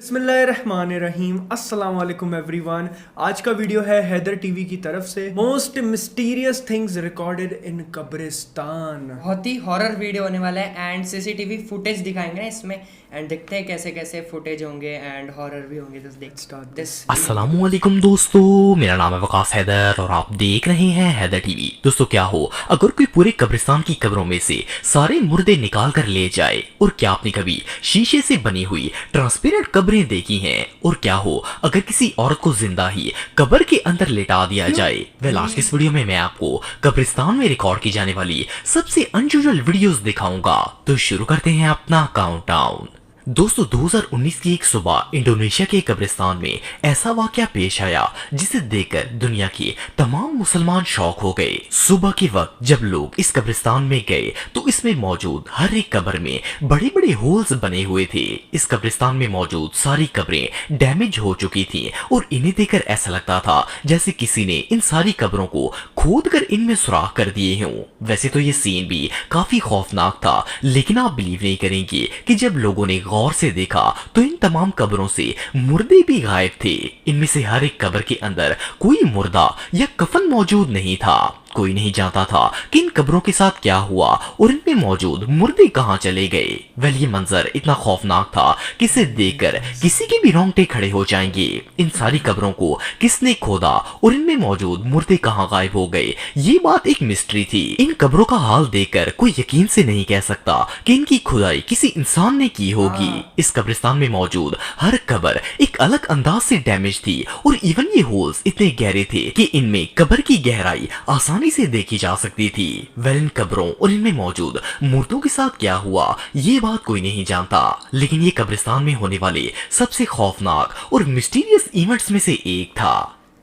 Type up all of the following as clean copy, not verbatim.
بسم اللہ الرحمن الرحیم، السلام علیکم ایوری ون۔ آج کا ویڈیو ہے حیدر ٹی وی کی طرف سے most mysterious things recorded in قبرستان۔ بہت ہی ہارر ویڈیو ہونے والا ہے and C C T V footage دکھائیں گے اس میں اینڈ دیکھتے ہیں کیسے کیسے فوٹیج ہوں گے اینڈ ہارر بھی ہوں گے۔ السلام علیکم دوستو، میرا نام ہے وقاص حیدر اور آپ دیکھ رہے ہیں حیدر ٹی وی۔ دوستو کیا ہو اگر کوئی پورے قبرستان کی قبروں میں سے سارے مردے نکال کر لے جائے، اور کیا آپ نے کبھی شیشے سے بنی ہوئی ٹرانسپیرنٹ قبریں دیکھی ہیں؟ اور کیا ہو اگر کسی عورت کو زندہ ہی قبر کے اندر لٹا دیا جائے؟ آج کی اس ویڈیو میں آپ کو قبرستان میں ریکارڈ کی جانے والی سب سے انیوژل ویڈیوز دکھاؤں گا۔ تو شروع کرتے ہیں اپنا کاؤنٹ ڈاؤن۔ دوستو 2019 کی ایک صبح انڈونیشیا کے قبرستان میں ایسا واقعہ پیش آیا جسے دیکھ کر دنیا کے تمام مسلمان شوق ہو گئے۔ صبح کے وقت جب لوگ اس قبرستان میں گئے تو اس میں موجود ہر ایک قبر میں بڑے بڑے ہولز بنے ہوئے تھے۔ اس قبرستان میں موجود ساری قبریں ڈیمیج ہو چکی تھیں اور انہیں دیکھ کر ایسا لگتا تھا جیسے کسی نے ان ساری قبروں کو کھود کر ان میں سوراخ کر دیے ہوں۔ ویسے تو یہ سین بھی کافی خوفناک تھا، لیکن آپ بلیو نہیں کریں گے کہ جب لوگوں نے غور سے دیکھا تو ان تمام قبروں سے مردے بھی غائب تھے۔ ان میں سے ہر ایک قبر کے اندر کوئی مردہ یا کفن موجود نہیں تھا۔ کوئی نہیں جانتا تھا کہ ان قبروں کے ساتھ کیا ہوا اور ان میں موجود مردے کہاں چلے گئے۔ یہ منظر اتنا خوفناک تھا کہ اسے دیکھ کر کسی کے بھی رونگٹے کھڑے ہو جائیں گے۔ ان ساری قبروں کو کس نے کھودا اور ان میں موجود مردے کہاں غائب ہو گئے، یہ بات ایک مسٹری تھی۔ ان قبروں کا حال دیکھ کر کوئی یقین سے نہیں کہہ سکتا کہ ان کی کھدائی کسی انسان نے کی ہوگی۔ اس قبرستان میں موجود ہر قبر ایک الگ انداز سے ڈیمیج تھی اور ایون یہ ہولز اتنے گہرے تھے کہ ان میں قبر کی گہرائی آسانی سے دیکھی جا سکتی تھی۔ ان قبروں اور ان میں موجود مردوں کے ساتھ کیا ہوا یہ بات کوئی نہیں جانتا، لیکن یہ قبرستان میں ہونے والے سب سے خوفناک اور مسٹیریس ایونٹس میں سے ایک تھا۔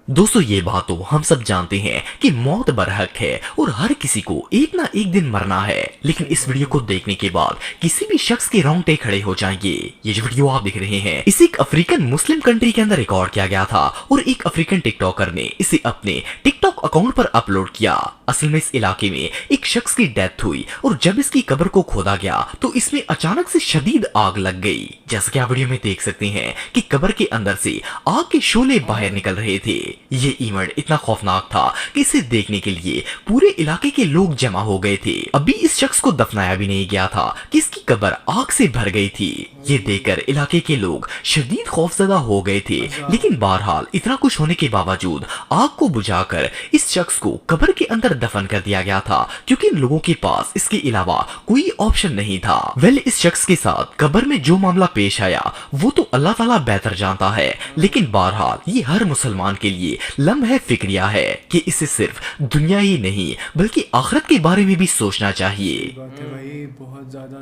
دوستو یہ بات تو ہم سب جانتے ہیں کہ موت برحق ہے اور ہر کسی کو ایک نہ ایک دن مرنا ہے، لیکن اس ویڈیو کو دیکھنے کے بعد کسی بھی شخص کے رونگٹے کھڑے ہو جائیں گے۔ یہ جو ویڈیو آپ دیکھ رہے ہیں اسے ایک افریقن مسلم کنٹری کے اندر ریکارڈ کیا گیا تھا اور ایک افریقن ٹک ٹاکر نے اسے اپنے ٹک ٹاک اکاؤنٹ پر اپلوڈ کیا۔ اصل میں اس علاقے میں ایک شخص کی ڈیتھ ہوئی اور جب اس کی قبر کو کھودا گیا تو اس میں اچانک سے شدید آگ لگ گئی۔ جیسا کہ آپ ویڈیو میں دیکھ سکتے ہیں کہ قبر کے اندر سے آگ کے شعلے باہر نکل رہے تھے۔ یہ ایونٹ اتنا خوفناک تھا کہ اسے دیکھنے کے لیے پورے علاقے کے لوگ جمع ہو گئے تھے۔ ابھی اس شخص کو دفنایا بھی نہیں گیا تھا کہ اس کی قبر آگ سے بھر گئی تھی۔ یہ دیکھ کر علاقے کے لوگ شدید خوفزدہ ہو گئے تھے، لیکن بہرحال اتنا کچھ ہونے کے باوجود آگ کو بجھا کر اس شخص کو قبر کے اندر دفن کر دیا گیا تھا، کیونکہ ان لوگوں کے پاس اس کے علاوہ کوئی آپشن نہیں تھا۔ اس شخص کے ساتھ قبر میں جو معاملہ پیش آیا وہ تو اللہ تعالیٰ بہتر جانتا ہے، لیکن بہرحال یہ ہر مسلمان کے لیے لمحہ فکریہ ہے کہ اسے صرف دنیا ہی نہیں بلکہ آخرت کے بارے میں بھی سوچنا چاہیے۔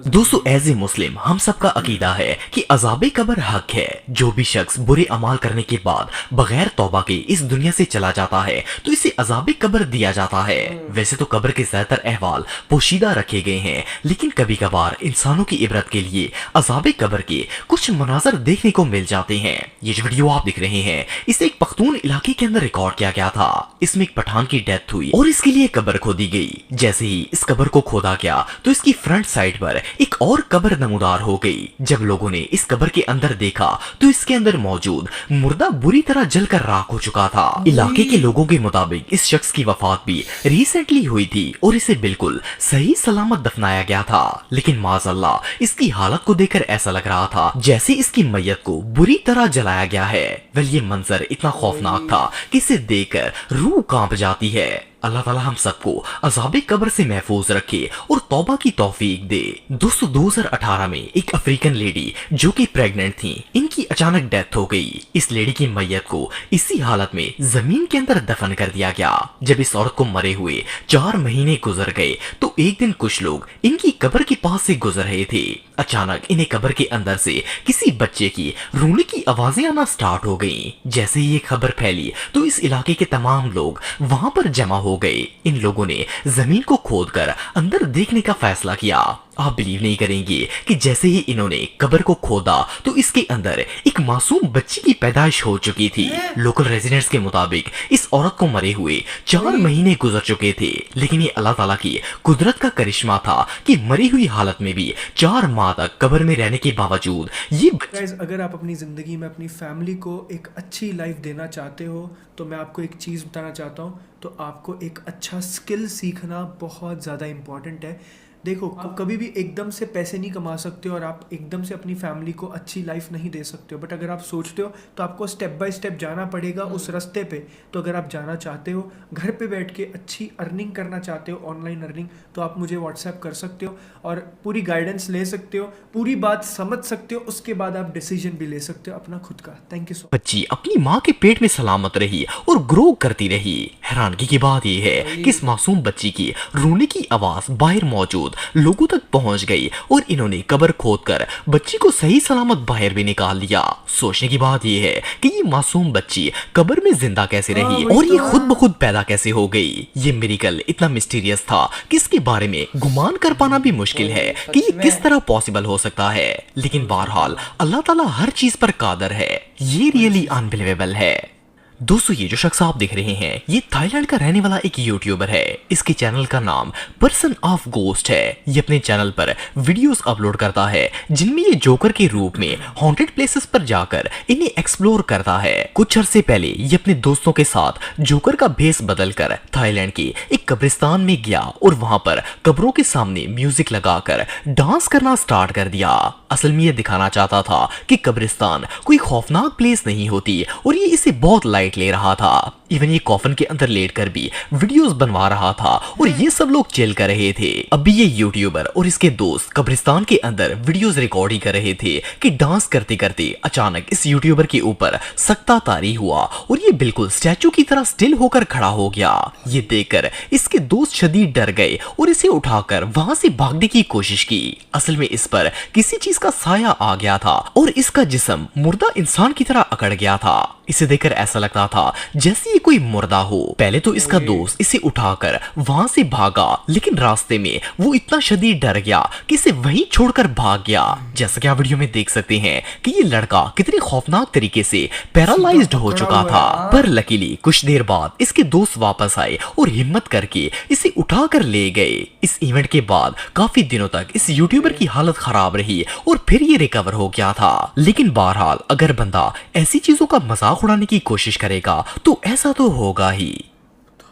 دوستو ایز اے مسلم ہم سب کا عقیدہ ہے کہ عذاب قبر حق ہے۔ جو بھی شخص برے اعمال کرنے کے بعد بغیر توبہ کے اس دنیا سے چلا جاتا ہے تو اسے عذاب قبر دیا جاتا ہے۔ ویسے تو قبر کے زیادہ تر احوال پوشیدہ رکھے گئے ہیں، لیکن کبھی کبھار انسانوں کی عبرت کے لیے عذاب قبر کے کچھ مناظر دیکھنے کو مل جاتے ہیں۔ یہ جو ویڈیو آپ دیکھ رہے ہیں اسے ایک پختون علاقے کے اندر ریکارڈ کیا گیا تھا۔ اس میں ایک پٹھان کی ڈیتھ ہوئی اور اس کے لیے قبر کھودی گئی۔ جیسے ہی اس قبر کو کھودا گیا تو اس کی فرنٹ سائڈ پر ایک اور قبر نمودار ہو گئی۔ جب لوگوں نے اس قبر کے اندر دیکھا تو اس کے اندر موجود مردہ بری طرح جل کر راکھ ہو چکا تھا۔ علاقے کے لوگوں کے مطابق اس شخص کی وفات بھی ریسنٹلی ہوئی تھی اور اسے بالکل صحیح سلامت دفنایا گیا تھا، لیکن معاذ اللہ اس کی حالت کو دیکھ کر ایسا لگ رہا تھا جیسے اس کی میت کو بری طرح جلایا گیا ہے۔ یہ منظر اتنا خوفناک تھا کہ اسے دیکھ کر روح کانپ جاتی ہے۔ اللہ تعالیٰ ہم سب کو عذاب قبر سے محفوظ رکھے اور توبہ کی توفیق دے۔ دوستو 2018 میں ایک افریقن لیڈی جو کہ پریگننٹ تھی، ان کی اچانک ڈیتھ ہو گئی۔ اس لیڈی کی میت کو اسی حالت میں زمین کے اندر دفن کر دیا گیا۔ جب اس عورت کو مرے ہوئے 4 مہینے گزر گئے تو ایک دن کچھ لوگ ان کی قبر کے پاس سے گزر رہے تھے۔ اچانک انہیں قبر کے اندر سے کسی بچے کی رونے کی آوازیں آنا سٹارٹ ہو گئیں۔ جیسے ہی یہ خبر پھیلی تو اس علاقے کے تمام لوگ وہاں پر جمع ہو گئے۔ ان لوگوں نے زمین کو کھود کر اندر دیکھنے کا فیصلہ کیا۔ आप बिलीव नहीं करेंगे कि जैसे ही इन्होंने कब्र को खोदा तो इसके अंदर एक मासूम बच्ची की पैदाइश हो चुकी थी। लोकल रेजिडेंट्स के मुताबिक इस औरत को मरे हुए 4 महीने गुजर चुके थे, लेकिन ये अल्लाह ताला की कुदरत का करिश्मा था कि मरी हुई हालत में भी 4 माह तक कब्र में रहने के बावजूद ये गाइस, अगर आप अपनी ज़िंदगी में अपनी फैमिली को एक अच्छी लाइफ देना चाहते हो तो मैं आपको एक चीज़ बताना चाहता हूँ, तो आपको एक अच्छा स्किल सीखना बहुत ज़्यादा इम्पॉर्टेंट है। देखो, आप कभी भी एकदम से पैसे नहीं कमा सकते हो और आप एकदम से अपनी फैमिली को अच्छी लाइफ नहीं दे सकते हो, बट अगर आप सोचते हो तो आपको स्टेप बाय स्टेप जाना पड़ेगा उस रास्ते पे। तो अगर आप जाना चाहते हो, घर पे बैठ के अच्छी अर्निंग करना चाहते हो, ऑनलाइन अर्निंग, तो आप मुझे व्हाट्सएप कर सकते हो और पूरी गाइडेंस ले सकते हो, पूरी बात समझ सकते हो, उसके बाद आप डिसीजन भी ले सकते हो अपना खुद का। Thank you so much. बच्ची अपनी माँ के पेट में सलामत रही और ग्रो करती रही। हैरानगी की बात यह है कि इस मासूम बच्ची की रोने की आवाज बाहर मौजूद लोगों तक पहुंच गई और इन्होंने कब्र खोदकर बच्ची को सही सलामत बाहर भी निकाल दिया। सोचने की बात यह है कि ये मासूम बच्ची कब्र में जिंदा कैसे रही और ये खुद ब खुद पैदा कैसे हो गई। ये मिरेकल इतना मिस्टीरियस था कि इसके बारे में गुमान कर पाना भी मुश्किल है कि ये किस तरह पॉसिबल हो सकता है, लेकिन बहरहाल अल्लाह ताला हर चीज पर कादर है। ये रियली अनबिलीवेबल है। दोस्तों, ये जो शख्स आप देख रहे हैं ये थाईलैंड का रहने वाला एक यूट्यूबर है। इसके चैनल का नाम पर्सन ऑफ गोस्ट है। ये अपने चैनल पर वीडियोस अपलोड करता है जिनमें ये जोकर के रूप में हॉन्टेड प्लेसेस पर जाकर इन्हें एक्सप्लोर करता है। कुछ अरसे पहले ये अपने दोस्तों के साथ जोकर का भेस बदलकर थाईलैंड के एक कब्रिस्तान में गया और वहां पर कब्रों के सामने म्यूजिक लगाकर डांस करना स्टार्ट कर दिया। असल में ये दिखाना चाहता था कि कब्रिस्तान कोई खौफनाक प्लेस नहीं होती और ये इसे बहुत लाइट ले रहा था। इवन ये कॉफन के अंदर लेटकर भी वीडियोस बनवा रहा था और ये सब लोग चिल कर रहे थे। अभी ये यूट्यूबर और इसके दोस्त कब्रिस्तान के अंदर वीडियोस रिकॉर्ड ही कर रहे थे कि डांस करते करते अचानक इस यूट्यूबर के ऊपर सख्ता तारी हुआ और ये बिल्कुल स्टैचू की तरह स्टिल होकर खड़ा हो गया। ये देखकर इसके दोस्त शदीद डर गए और इसे उठाकर वहां से भागने की कोशिश की। असल में इस पर किसी चीज का साया आ गया था और इसका जिस्म मुर्दा इंसान की तरह अकड़ गया था। इसे देखकर ऐसा लगता था जैसे ये कोई मुर्दा हो। पहले तो इसका दोस्त इसे उठाकर वहां से भागा, लेकिन रास्ते में वो इतना शदीद डर गया कि इसे वहीं छोड़कर भाग गया। जैसा कि आप वीडियो में देख सकते हैं कि ये लड़का कितने खौफनाक तरीके से पैरालाइज्ड हो चुका था। पर लकीली कुछ देर बाद इसके दोस्त वापस आए और हिम्मत करके इसे उठाकर ले गए। इस इवेंट के बाद काफी दिनों तक इस यूट्यूबर की हालत खराब रही और फिर ये रिकवर हो गया था। लेकिन बहरहाल अगर बंदा ऐसी चीजों का मजाक उड़ाने की कोशिश करेगा तो ऐसा तो होगा ही।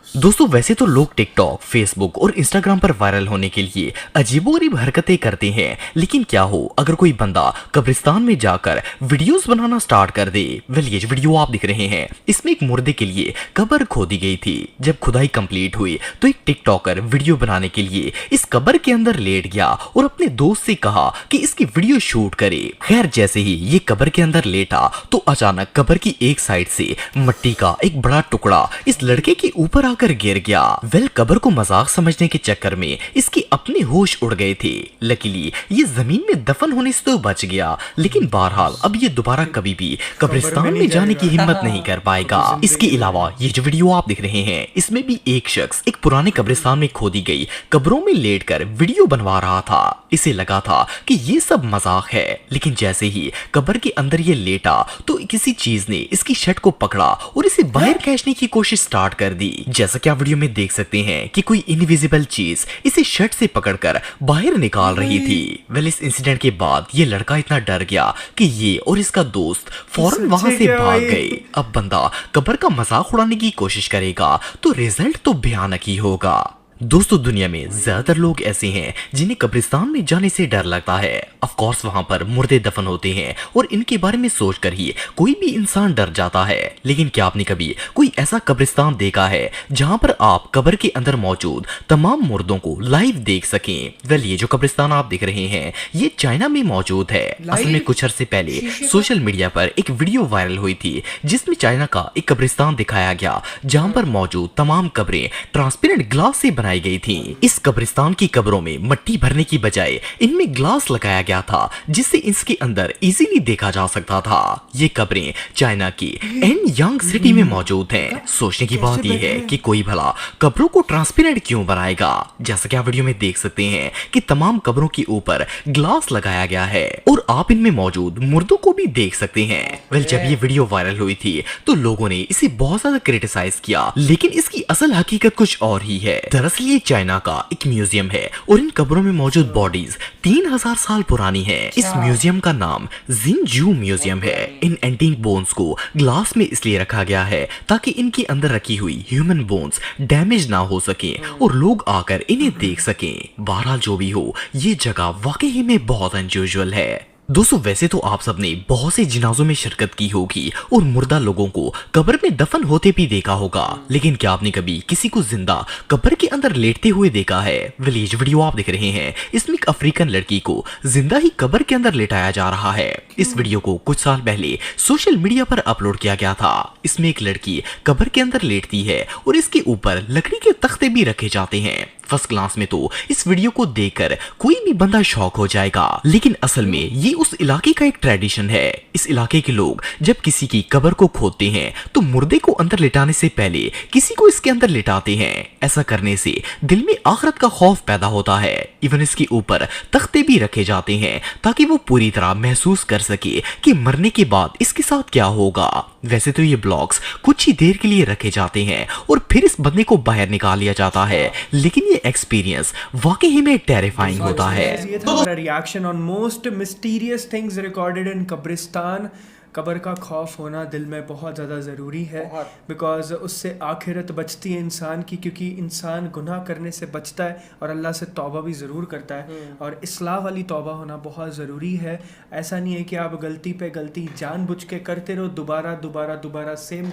दोस्तों, वैसे तो लोग टिकटॉक, फेसबुक और इंस्टाग्राम पर वायरल होने के लिए अजीबोगरीब हरकतें करते हैं, लेकिन क्या हो अगर कोई बंदा कब्रिस्तान में जाकर वीडियोस बनाना स्टार्ट कर दे। वेल, ये जो वीडियो आप दिख रहे हैं इसमें एक मुर्दे के लिए कब्र खोदी गई थी। जब खुदाई कंप्लीट हुई तो एक टिकटॉकर वीडियो बनाने के लिए इस कब्र के अंदर लेट गया और अपने दोस्त से कहा कि इसकी वीडियो शूट करे। खैर, जैसे ही ये कब्र के अंदर लेटा तो अचानक कब्र की एक साइड से मिट्टी का एक बड़ा टुकड़ा इस लड़के के ऊपर आकर गिर गया। वेल, कब्र को मजाक समझने के चक्कर में इसके अपने होश उड़ गए थे। लकीली ये जमीन में दफन होने से तो बच गया, लेकिन बहरहाल अब ये दोबारा कभी भी कब्रिस्तान में जाने की हिम्मत नहीं कर पाएगा। इसके अलावा ये जो वीडियो आप देख रहे हैं इसमें भी एक शख्स एक पुराने कब्रिस्तान में खोदी गई कब्रों में लेटकर वीडियो बनवा रहा था। इसे लगा था कि ये सब मजाक है, लेकिन जैसे ही कब्र के अंदर ये लेटा तो किसी चीज ने इसकी शर्ट को पकड़ा और इसे बाहर खींचने की कोशिश स्टार्ट कर दी। जैसा कि आप वीडियो में देख सकते हैं कि कोई इनविजिबल चीज इसे शर्ट से पकड़कर बाहर निकाल रही थी। वेल, इस इंसिडेंट के बाद ये लड़का इतना डर गया कि ये और इसका दोस्त फौरन वहां से भाग गए। अब बंदा कब्र का मजाक उड़ाने की कोशिश करेगा तो रिजल्ट तो भयानक ही होगा। दोस्तों, दुनिया में ज्यादातर लोग ऐसे हैं जिन्हें कब्रिस्तान में जाने से डर लगता है। ऑफ कोर्स वहां पर मुर्दे दफन होते हैं और इनके बारे में सोचकर ही कोई भी इंसान डर जाता है। लेकिन क्या आपने कभी कोई ऐसा कब्रिस्तान देखा है जहां पर आप कब्र के अंदर मौजूद तमाम मुर्दों को लाइव देख सकें? वेल, ये जो कब्रिस्तान आप देख रहे हैं ये चाइना में मौजूद है। असल में कुछ अरसे पहले सोशल मीडिया पर एक वीडियो वायरल हुई थी जिसमें चाइना का एक कब्रिस्तान दिखाया गया जहां पर मौजूद तमाम कब्रें ट्रांसपेरेंट ग्लास से बनाई गई थी। इस कब्रिस्तान की कब्रों में मिट्टी भरने की बजाय इनमें ग्लास लगाया गया था, जिससे इसके अंदर इजीली देखा जा सकता था। ये कब्रें चाइना की एनयांग सिटी में मौजूद हैं। सोचने की बात यह है कि कोई भला कब्रों को ट्रांसपेरेंट क्यों बनाएगा। जैसा कि आप वीडियो में देख सकते हैं कि तमाम कब्रों के ऊपर ग्लास लगाया गया है और आप इनमें मौजूद मुर्दों को भी देख सकते हैं। वेल, जब ये वीडियो वायरल हुई थी तो लोगों ने इसे बहुत ज्यादा क्रिटिसाइज किया, लेकिन इसकी असल हकीकत कुछ और ही है। दरअसल ये चाइना का एक म्यूजियम है और इन कब्रों में मौजूद बॉडीज 3000 साल पुरानी है। इस म्यूजियम का नाम जिनजू म्यूजियम है। इन एंटीक बोन्स को ग्लास में इसलिए रखा गया है ताकि इनके अंदर रखी हुई ह्यूमन बोन्स डैमेज ना हो सके और लोग आकर इन्हें देख सकें। बहरहाल जो भी हो, ये जगह वाकई में बहुत अनयूजुअल है। दोस्तों, वैसे तो आप सबने बहुत से जनाजों में शिरकत की होगी और मुर्दा लोगों को कब्र में दफन होते भी देखा होगा, लेकिन क्या आपने कभी किसी को जिंदा कब्र के अंदर लेटते हुए देखा है? वेल, ये जो वीडियो आप देख रहे हैं, इसमें एक अफ्रीकन लड़की को जिंदा ही कब्र के अंदर लेटाया जा रहा है। इस वीडियो को कुछ साल पहले सोशल मीडिया पर अपलोड किया गया था। इसमें एक लड़की कब्र के अंदर लेटती है और इसके ऊपर लकड़ी के तख्ते भी रखे जाते हैं। फर्स्ट क्लास में तो इस वीडियो को देखकर कोई भी बंदा शॉक हो जाएगा, लेकिन असल में ये उस इलाके का एक ट्रेडिशन है। इस इलाके के लोग जब किसी की कब्र को खोदते हैं तो मुर्दे को अंदर लिटाने से पहले किसी को इसके अंदर लिटाते हैं। ऐसा करने से दिल में आखिरत का खौफ पैदा होता है। इवन इसके ऊपर तख्ते भी रखे जाते हैं ताकि वो पूरी तरह महसूस कर सके कि मरने के बाद इसके साथ क्या होगा। वैसे तो ये ब्लॉक्स कुछ ही देर के लिए रखे जाते हैं और फिर इस बंदे को बाहर निकाल लिया जाता है, लेकिन ये एक्सपीरियंस वाकई में टेरिफाइंग होता है। ये था हमारा reaction on most mysterious things recorded in कब्रिस्तान। कब्र का खौफ होना दिल में बहुत ज़्यादा ज़रूरी है, बिकॉज उससे आखिरत बचती है इंसान की, क्योंकि इंसान गुनाह करने से बचता है और अल्लाह से तौबा भी ज़रूर करता है, और इस्लाह वाली तौबा होना बहुत ज़रूरी है। ऐसा नहीं है कि आप गलती पे गलती जानबूझ के करते रहो, दोबारा सेम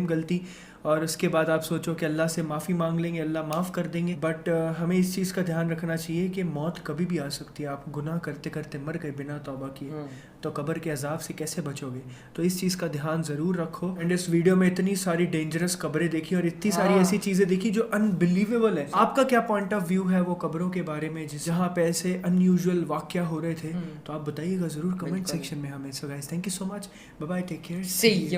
गलती, और उसके बाद आप सोचो कि अल्लाह से माफ़ी मांग लेंगे, अल्लाह माफ़ कर देंगे। बट हमें इस चीज़ का ध्यान रखना चाहिए कि मौत कभी भी आ सकती है। आप गुनाह करते करते मर गए बिना तौबा किए तो कब्र के अजाब से कैसे बचोगे? तो इस चीज़ का ध्यान ज़रूर रखो। एंड इस वीडियो में इतनी सारी डेंजरस कब्रें देखी और इतनी सारी ऐसी चीज़ें देखी जो अनबिलीवेबल है। आपका क्या पॉइंट ऑफ व्यू है वो कब्रों के बारे में, जहाँ पे ऐसे अनयूजुअल वाक़या हो रहे थे? तो आप बताइएगा ज़रूर कमेंट सेक्शन में हमें। So guys, thank you so much, bye bye, take care, See you.